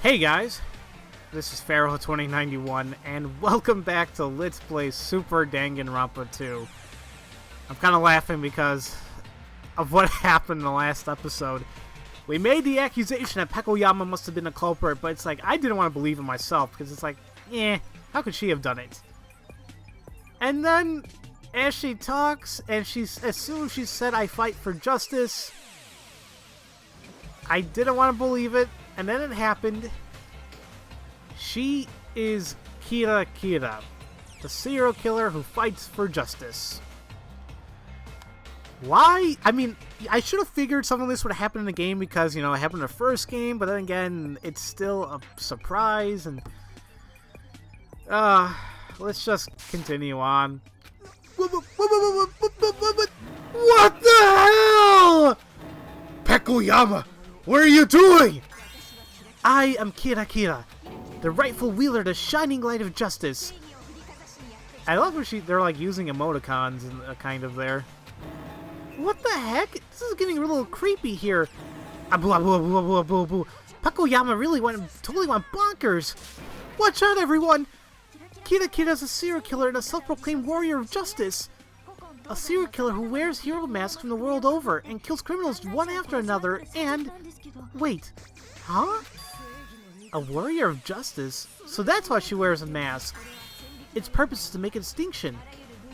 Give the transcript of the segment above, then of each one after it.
Hey guys, this is Pharaoh 2091, and welcome back to Let's Play Super Danganronpa 2. I'm kind of laughing because of what happened in the last episode. We made the accusation that Pekoyama must have been a culprit, but it's like, I didn't want to believe it myself, because it's like, how could she have done it? And then, as she talks, and as soon as she said, I fight for justice, I didn't want to believe it, and then it happened. She is Kira, the serial killer who fights for justice. Why? I mean, I should have figured something like this would happen in the game because, you know, it happened in the first game, but then again, it's still a surprise, and let's just continue on. What the hell? Pekoyama, what are you doing? I am Kira, the rightful wielder, the shining light of justice. I love where they're like using emoticons and kind of there. What the heck? This is getting a little creepy here. Pekoyama really totally went bonkers. Watch out, everyone! Kira is a serial killer and a self-proclaimed warrior of justice. A serial killer who wears hero masks from the world over and kills criminals one after another and... Wait, huh? A warrior of justice? So that's why she wears a mask. Its purpose is to make a distinction.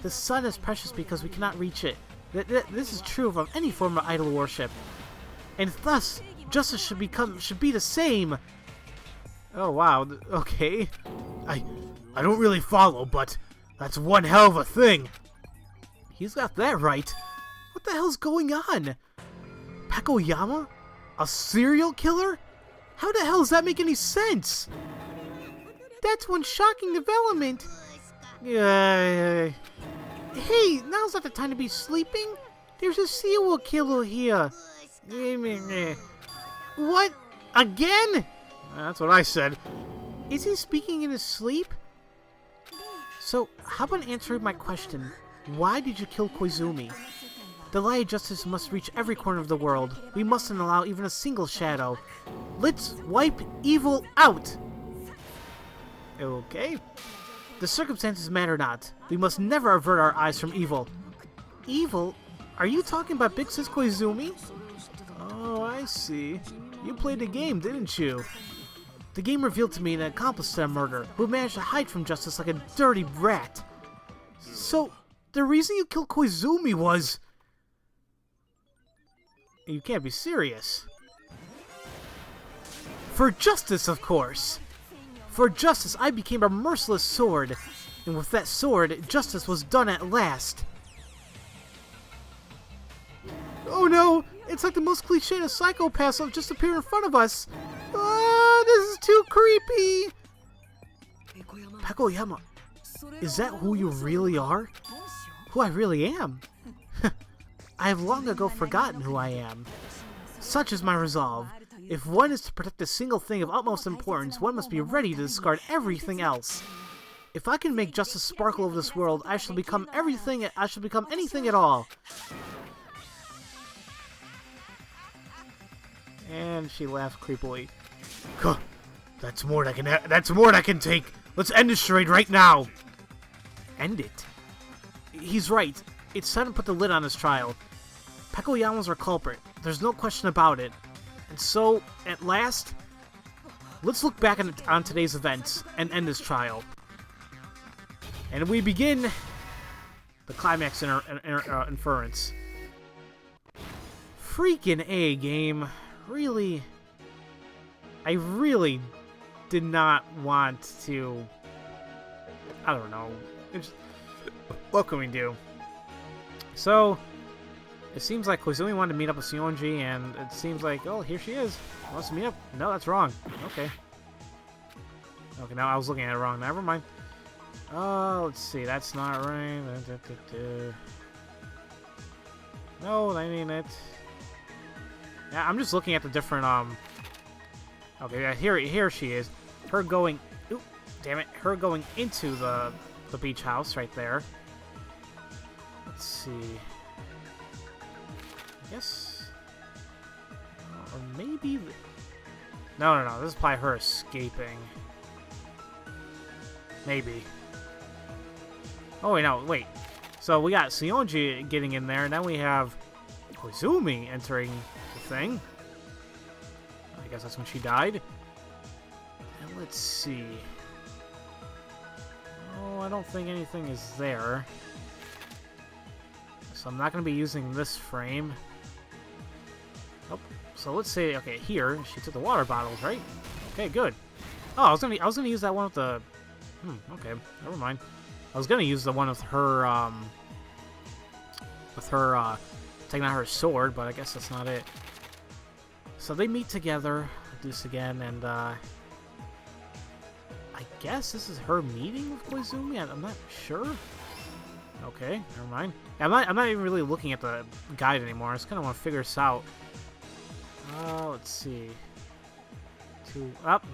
The sun is precious because we cannot reach it. This is true of any form of idol worship. And thus, justice should be the same. Oh wow, okay. I don't really follow, but that's one hell of a thing. He's got that right. What the hell's going on? Pekoyama? A serial killer? How the hell does that make any sense? That's one shocking development. Hey, now's not the time to be sleeping. There's a serial killer here. What? Again? That's what I said. Is he speaking in his sleep? So, how about answering my question? Why did you kill Koizumi? The light of justice must reach every corner of the world. We mustn't allow even a single shadow. Let's wipe evil out! Okay. The circumstances matter not. We must never avert our eyes from evil. Evil? Are you talking about Big Sis Koizumi? Oh, I see. You played the game, didn't you? The game revealed to me an accomplice to a murder, who managed to hide from justice like a dirty rat. So, the reason you killed Koizumi was... You can't be serious. For justice, of course! For justice, I became a merciless sword, and with that sword, justice was done at last. Oh no! It's like the most cliched of psychopaths have just appeared in front of us! Ah, this is too creepy! Pekoyama, is that who you really are? Who I really am? I have long ago forgotten who I am. Such is my resolve. If one is to protect a single thing of utmost importance, one must be ready to discard everything else. If I can make justice sparkle over this world, I shall become everything. I shall become anything at all. And she laughs creepily. Huh, that's more than I can take. Let's end this charade right now. End it. He's right. It's time to put the lid on this trial. Pekoyama's our culprit. There's no question about it. And so, at last, let's look back on today's events and end this trial. And we begin the climax inference. Freaking A, game. Really, I really did not want to, I don't know, what can we do? So, it seems like Koizumi wanted to meet up with Sionji, and it seems like, oh, here she is. Wants to meet up. No, that's wrong. Okay. Okay, now I was looking at it wrong. Never mind. Oh, let's see. That's not right. No, that ain't it. Yeah, I'm just looking at the different, Okay, yeah, here she is. Her going... Oop, damn it. Her going into the beach house right there. Let's see... I guess... or maybe... No, no, no. This is probably her escaping. Maybe. Oh, wait, no, wait. So we got Sionji getting in there, and then we have Koizumi entering the thing. I guess that's when she died. And let's see. Oh, I don't think anything is there. So I'm not going to be using this frame. Oh, so let's say, okay, here, she took the water bottles, right? Okay, good. Oh, I was gonna use that one with the... okay, never mind. I was gonna use the one with her, taking out her sword, but I guess that's not it. So they meet together, do this again, and, I guess this is her meeting with Koizumi? I'm not sure. Okay, never mind. I'm not even really looking at the guide anymore. I just kind of want to figure this out. Let's see. Two up.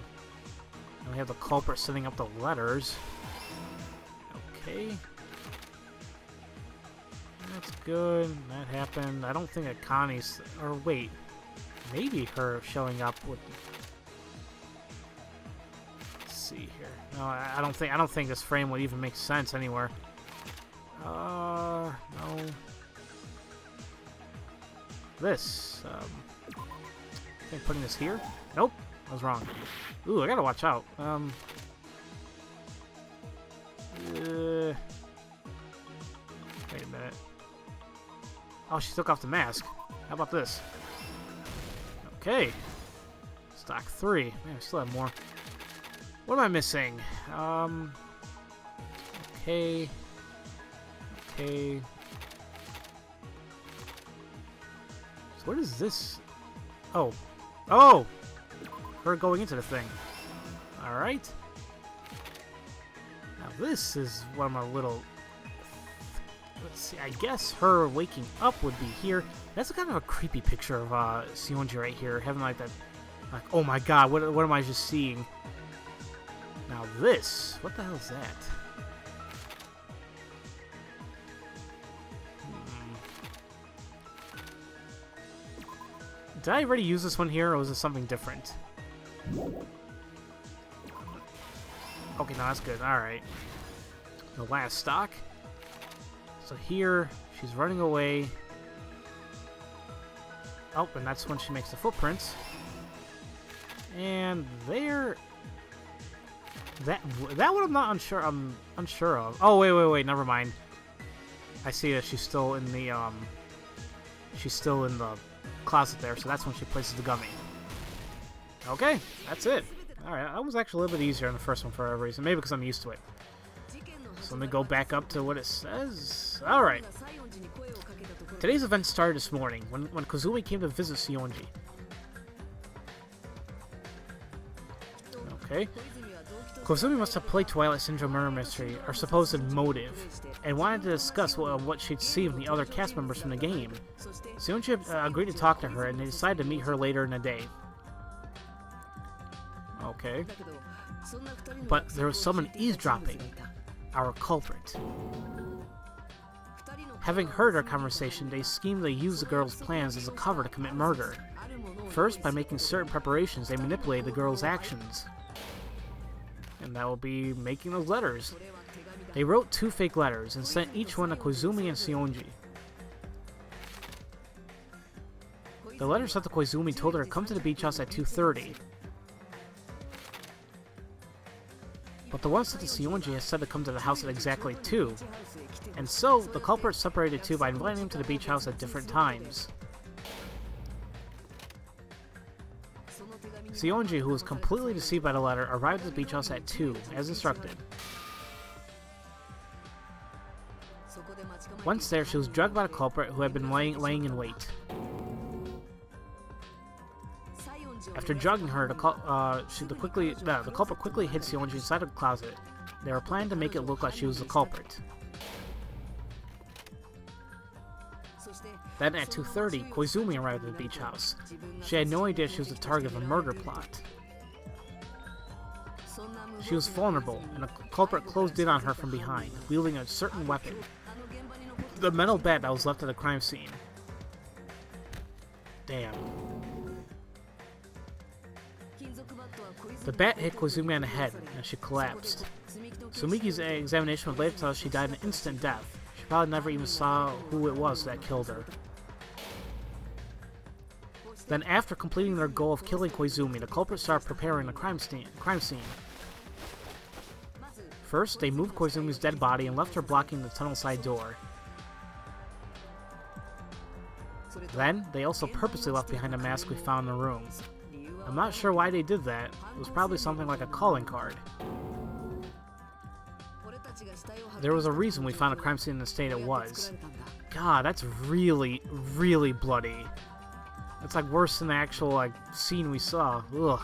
And we have the culprit setting up the letters. Okay. That's good. That happened. I don't think that Connie's... Or wait. Maybe her showing up with... Let's see here. No, I don't think this frame would even make sense anywhere. No. This. I think putting this here? Nope. I was wrong. Ooh, I gotta watch out. Wait a minute. Oh, she took off the mask. How about this? Okay. Stock 3. Man, I still have more. What am I missing? Okay. Okay. So what is this? Oh. Oh! Her going into the thing. Alright. Now this is what I'm a little... Let's see, I guess her waking up would be here. That's kind of a creepy picture of Sionji right here. Having like that... Like, oh my god, what am I just seeing? Now this... What the hell is that? Did I already use this one here, or was this something different? Okay, no, that's good. Alright. The last stock. So here, she's running away. Oh, and that's when she makes the footprints. And there... That one I'm not unsure. I'm unsure of. Oh, wait, never mind. I see that she's still in the, She's still in the closet there, so that's when she places the gummy. Okay, that's it. Alright, that was actually a little bit easier in the first one for whatever reason. Maybe because I'm used to it. So let me go back up to what it says. Alright. Today's event started this morning, when Koizumi came to visit Sionji. Okay. Koizumi must have played Twilight Syndrome Murder Mystery, our supposed motive, and wanted to discuss what she'd seen from the other cast members from the game. Sionji agreed to talk to her, and they decided to meet her later in the day. Okay. But there was someone eavesdropping. Our culprit. Having heard our conversation, they schemed to use the girl's plans as a cover to commit murder. First, by making certain preparations, they manipulated the girl's actions. And that will be making those letters. They wrote 2 fake letters and sent each one to Koizumi and Sionji. The letter sent to Koizumi told her to come to the beach house at 2:30. But the one sent to Sionji has said to come to the house at exactly 2. And so, the culprit separated 2 by inviting him to the beach house at different times. Sionji, who was completely deceived by the letter, arrived at the beach house at 2, as instructed. Once there, she was drugged by the culprit, who had been laying in wait. After drugging her, the culprit quickly hid Sionji inside of the closet. They were planning to make it look like she was the culprit. Then at 2:30, Koizumi arrived at the beach house. She had no idea she was the target of a murder plot. She was vulnerable, and the culprit closed in on her from behind, wielding a certain weapon. The metal bat that was left at the crime scene. Damn. The bat hit Koizumi on the head, and she collapsed. Sumiki's examination would later tell us she died an instant death. She probably never even saw who it was that killed her. Then, after completing their goal of killing Koizumi, the culprits started preparing the crime scene. First, they moved Koizumi's dead body and left her blocking the tunnel side door. Then, they also purposely left behind a mask we found in the room. I'm not sure why they did that. It was probably something like a calling card. There was a reason we found a crime scene in the state it was. God, that's really, really bloody. It's like worse than the actual scene we saw. Ugh.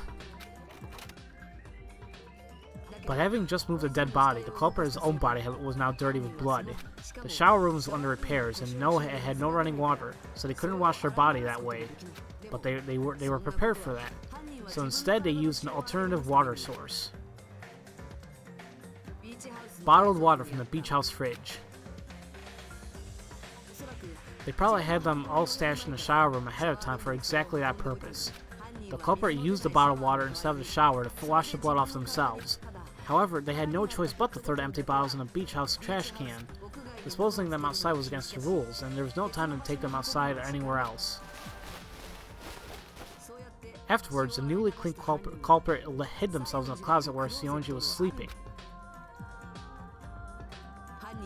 But having just moved a dead body, the culprit's own body was now dirty with blood. The shower room was under repairs and it had no running water, so they couldn't wash their body that way. But they were prepared for that. So instead they used an alternative water source. Bottled water from the beach house fridge. They probably had them all stashed in the shower room ahead of time for exactly that purpose. The culprit used the bottled water instead of the shower to wash the blood off themselves. However, they had no choice but to throw the empty bottles in a beach house trash can. Disposing them outside was against the rules, and there was no time to take them outside or anywhere else. Afterwards, the newly cleaned culprit hid themselves in a closet where Sionji was sleeping.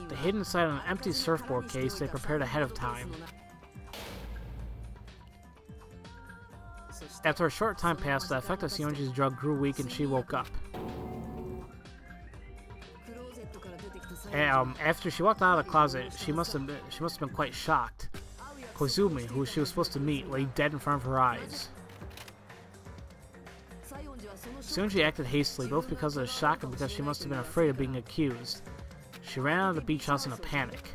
They hid inside an empty surfboard case they prepared ahead of time. After a short time passed, the effect of Sionji's drug grew weak and she woke up. After she walked out of the closet, she must have been quite shocked. Koizumi, who she was supposed to meet, lay dead in front of her eyes. Sionji acted hastily, both because of the shock and because she must have been afraid of being accused. She ran out of the beach house in a panic.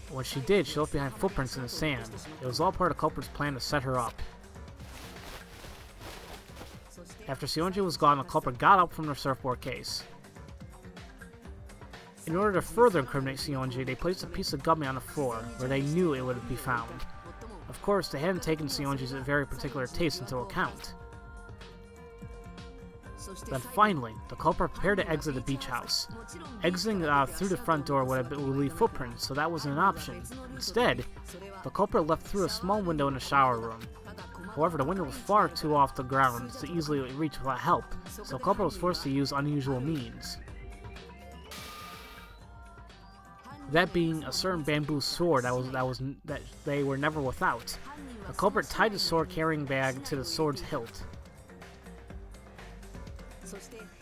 When she did, she left behind footprints in the sand. It was all part of the culprit's plan to set her up. After Sionji was gone, the culprit got up from their surfboard case. In order to further incriminate Sionji, they placed a piece of gummy on the floor, where they knew it would be found. Of course, they hadn't taken Sionji's very particular taste into account. Then finally, the culprit prepared to exit the beach house. Exiting through the front door would leave footprints, so that wasn't an option. Instead, the culprit left through a small window in the shower room. However, the window was far too off the ground to easily reach without help, so the culprit was forced to use unusual means. That being a certain bamboo sword that they were never without. The culprit tied the sword carrying bag to the sword's hilt.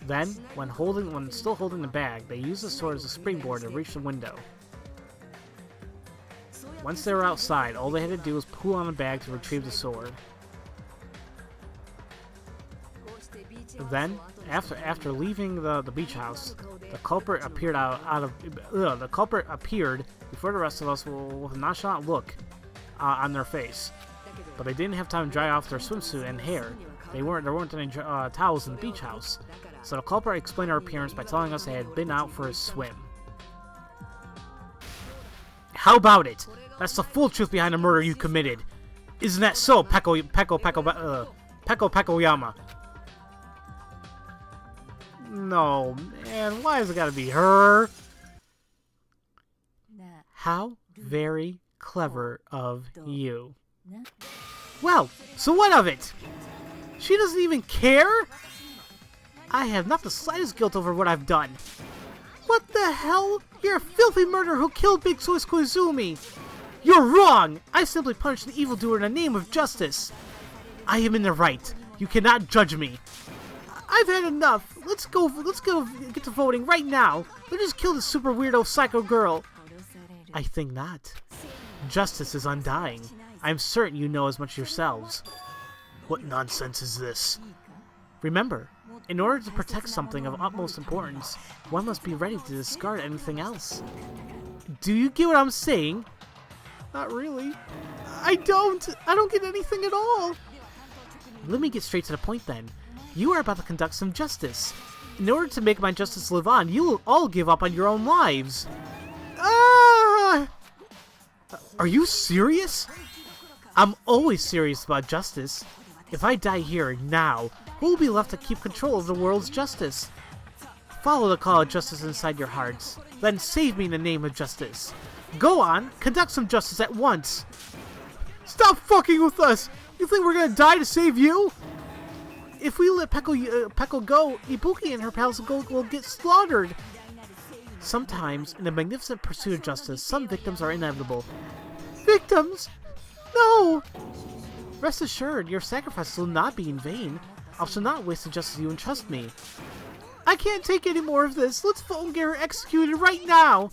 Then, when still holding the bag, they used the sword as a springboard to reach the window. Once they were outside, all they had to do was pull on the bag to retrieve the sword. Then, after leaving the beach house, the culprit appeared before the rest of us with a nonchalant look on their face. But they didn't have time to dry off their swimsuit and hair. There weren't any towels in the beach house. So the culprit explained her appearance by telling us they had been out for a swim. How about it? That's the full truth behind the murder you committed. Isn't that so, Pekoyama? No, man, why has it gotta be her? How very clever of you. Well, so what of it? She doesn't even care? I have not the slightest guilt over what I've done. What the hell? You're a filthy murderer who killed Big Soi's Koizumi. You're wrong! I simply punished the evildoer in the name of justice. I am in the right. You cannot judge me. I've had enough. Let's go get to voting right now. Let's just kill this super weirdo psycho girl. I think not. Justice is undying. I'm certain you know as much yourselves. What nonsense is this? Remember, in order to protect something of utmost importance, one must be ready to discard anything else. Do you get what I'm saying? Not really. I don't get anything at all. Let me get straight to the point then. You are about to conduct some justice. In order to make my justice live on, you will all give up on your own lives. Ah! Are you serious? I'm always serious about justice. If I die here, now, who will be left to keep control of the world's justice? Follow the call of justice inside your hearts. Then save me in the name of justice. Go on, conduct some justice at once. Stop fucking with us! You think we're gonna die to save you? If we let Peko go, Ibuki and her pals will get slaughtered. Sometimes, in the magnificent pursuit of justice, some victims are inevitable. Victims? No! Rest assured, your sacrifice will not be in vain. I shall not waste the justice you entrust me. I can't take any more of this. Let's vote and get her executed right now.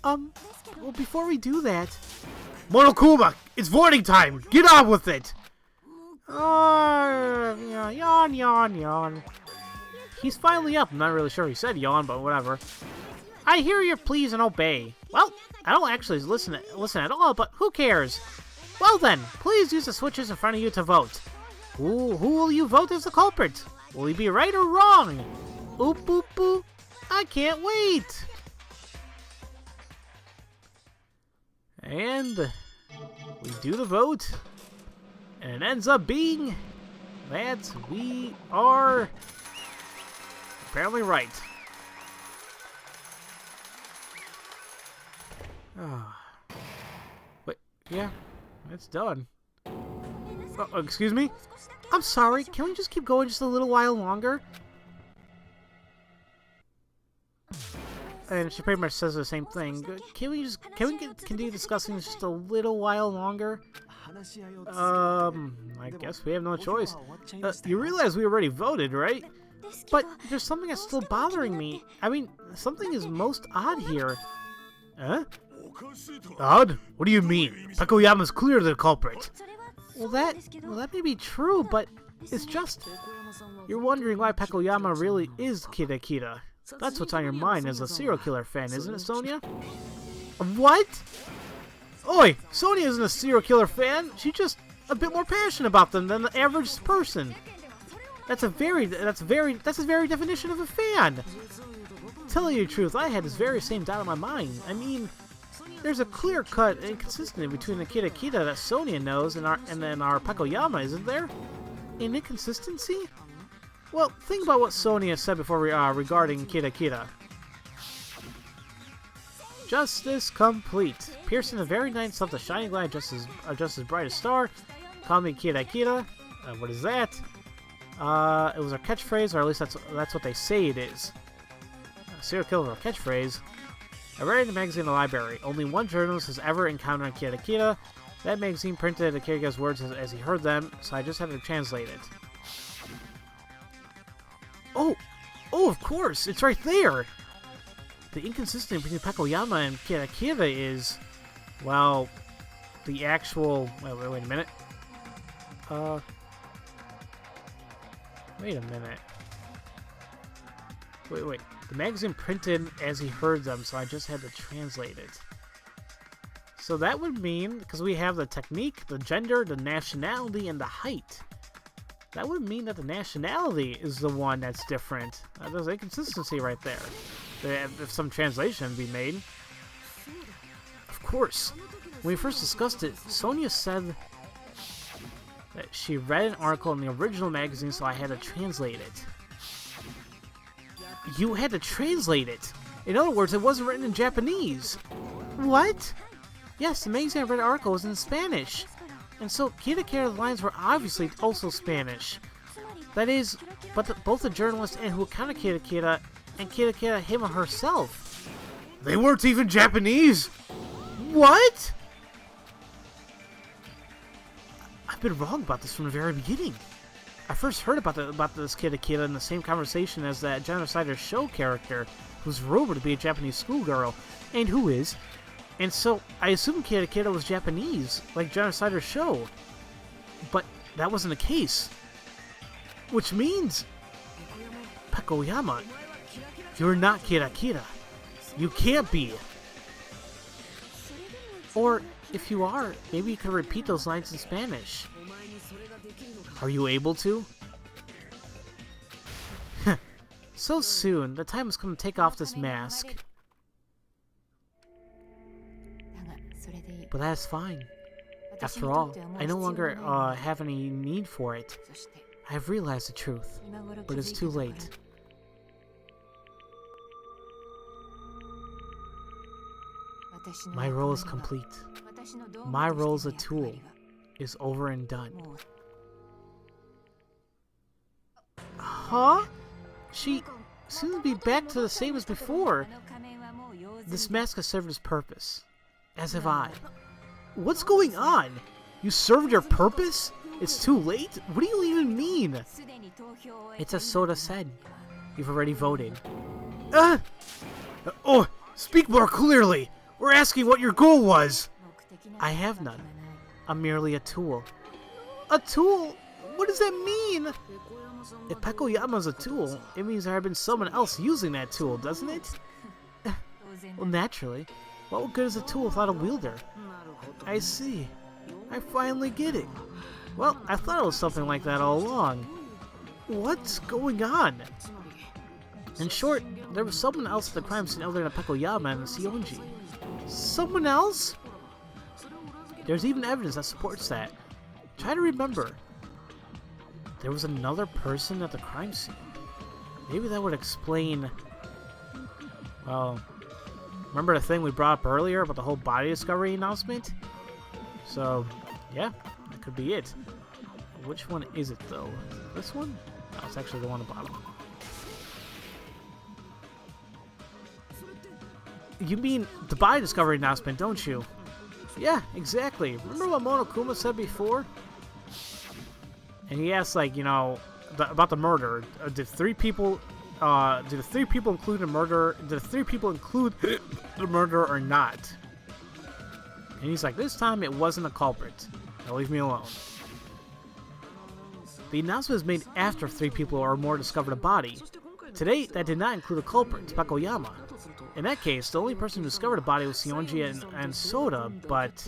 Well, before we do that... Monokuma, it's voting time! Get on with it! Yawn, yawn, yawn. He's finally up. I'm not really sure he said yawn, but whatever. I hear your pleas and obey. Well, I don't actually listen at all, but who cares? Well then, please use the switches in front of you to vote. Who will you vote as the culprit? Will he be right or wrong? Oop, boop, boop. I can't wait. And we do the vote. And it ends up being that we are apparently right. Wait, yeah, it's done. Oh, excuse me? I'm sorry, can we just keep going just a little while longer? And she pretty much says the same thing. Can we continue discussing this just a little while longer? I guess we have no choice. You realize we already voted, right? But there's something that's still bothering me. I mean, something is most odd here. Huh? Odd? What do you mean? Pakoyama's clearly the culprit. Well, that may be true, but it's just... You're wondering why Pakoyama really is Kira Kira. That's what's on your mind as a serial killer fan, isn't it, Sonia? What? Oi! Sonia isn't a serial killer fan. She's just a bit more passionate about them than the average person. That's the very definition of a fan. Telling you the truth, I had this very same doubt in my mind. I mean, there's a clear-cut inconsistency between the Kira Kira that Sonia knows and then our Pakoyama, isn't there? An inconsistency? Well, think about what Sonia said before regarding Kira Kira. Justice complete. Piercing the very night of the shining light just as bright as star. Call me Kira Kira. What is that? It was our catchphrase, or at least that's what they say it is. Serial killer or catchphrase. I read in the magazine in the library. Only one journalist has ever encountered Kira Kira. That magazine printed Akira's words as he heard them, so I just had to translate it. Oh, of course, it's right there. The inconsistency between Pakoyama and Kira Kira is, well, the actual... Wait a minute. Wait a minute. Wait. The magazine printed as he heard them, so I just had to translate it. So that would mean, because we have the technique, the gender, the nationality, and the height. That would mean that the nationality is the one that's different. There's inconsistency right there. If some translation be made. Of course. When we first discussed it, Sonia said that she read an article in the original magazine, so I had to translate it. You had to translate it? In other words, it wasn't written in Japanese. What? Yes, the magazine I read article was in Spanish. And so, Kira Kira's lines were obviously also Spanish. That is, but both the journalist and who encountered Kira Kira and Kira Kira him or herself. They weren't even Japanese? What? I've been wrong about this from the very beginning. I first heard about this Kira Kira in the same conversation as that Genocider Show character, who's rumored to be a Japanese schoolgirl, and who is. And so, I assumed Kira Kira was Japanese, like Genocider Show. But that wasn't the case. Which means... Pakoyama, you're not Kira Kira. You can't be. Or, if you are, maybe you could repeat those lines in Spanish. Are you able to? So soon, the time has come to take off this mask. But that is fine. After all, I no longer have any need for it. I have realized the truth, but it's too late. My role is complete. My role as a tool is over and done. Huh? She seems to be back to the same as before. This mask has served its purpose, as have I. What's going on? You served your purpose? It's too late? What do you even mean? It's as Soda said. You've already voted. Oh, speak more clearly! We're asking what your goal was! I have none. I'm merely a tool. A tool? What does that mean? If Pekoyama's a tool, it means there had been someone else using that tool, doesn't it? Well, naturally. What good is a tool without a wielder? I see. I finally get it. Well, I thought it was something like that all along. What's going on? In short, there was someone else at the crime scene other than Pekoyama and Sionji. Someone else? There's even evidence that supports that. Try to remember. There was another person at the crime scene. Maybe that would explain... Well, remember the thing we brought up earlier about the whole body discovery announcement? So, yeah, that could be it. Which one is it, though? This one? No, it's actually the one at the bottom. You mean the body discovery announcement, don't you? Yeah, exactly. Remember what Monokuma said before? And he asked, like, you know, about the murder. Did the three people include the murder? Did the three people include the murder or not? And he's like, this time it wasn't a culprit. Now leave me alone. The announcement was made after 3 people or more discovered a body. Today, that did not include a culprit, Pekoyama. In that case, the only person who discovered a body was Sionji and Soda, but...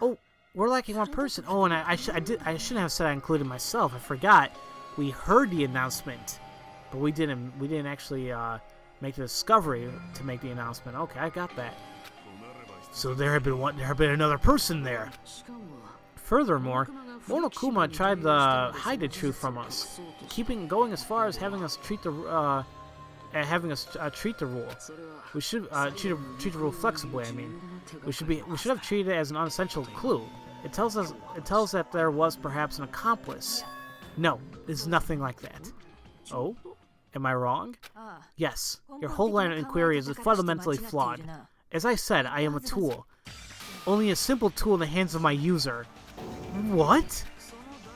Oh, we're lacking one person. Oh, and I shouldn't have said I included myself. I forgot. We heard the announcement, but we didn't actually make the discovery to make the announcement. Okay, I got that. So there had been another person there. Furthermore, Monokuma tried to hide the truth from us, going as far as having us treat the rule. We should treat the rule flexibly. I mean, we should have treated it as an unessential clue. It tells that there was perhaps an accomplice. No, it's nothing like that. Oh, am I wrong? Yes, your whole line of inquiry is fundamentally flawed. As I said, I am a tool. Only a simple tool in the hands of my user. What?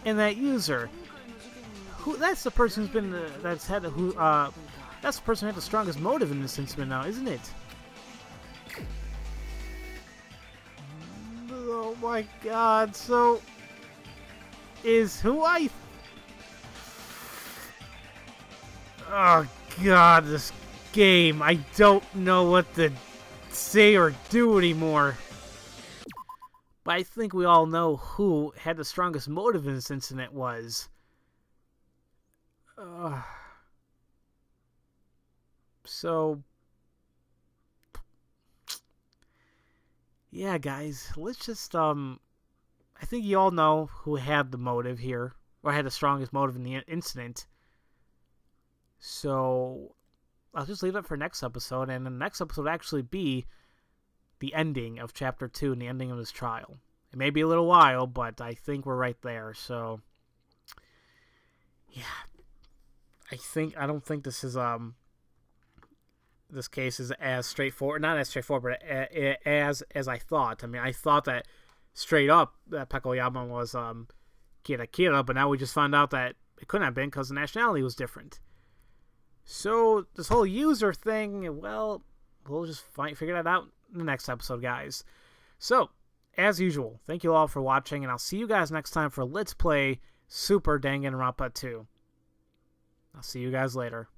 And that user, that's the person that's the person who had the strongest motive in this incident now, isn't it? Oh my god, so... Is who I... Oh god, this game. I don't know what to say or do anymore. But I think we all know who had the strongest motive in this incident was. So, yeah, guys, let's just, I think you all know who had the motive here, or had the strongest motive in the incident. So, I'll just leave that for next episode, and the next episode will actually be the ending of Chapter 2 and the ending of his trial. It may be a little while, but I think we're right there, so, yeah. I don't think this is, this case is as straightforward, not as straightforward, but as I thought. I mean, I thought that straight up that Pekoyama was Kira, but now we just found out that it couldn't have been because the nationality was different. So this whole user thing, well, we'll just figure that out in the next episode, guys. So, as usual, thank you all for watching, and I'll see you guys next time for Let's Play Super Danganronpa 2. I'll see you guys later.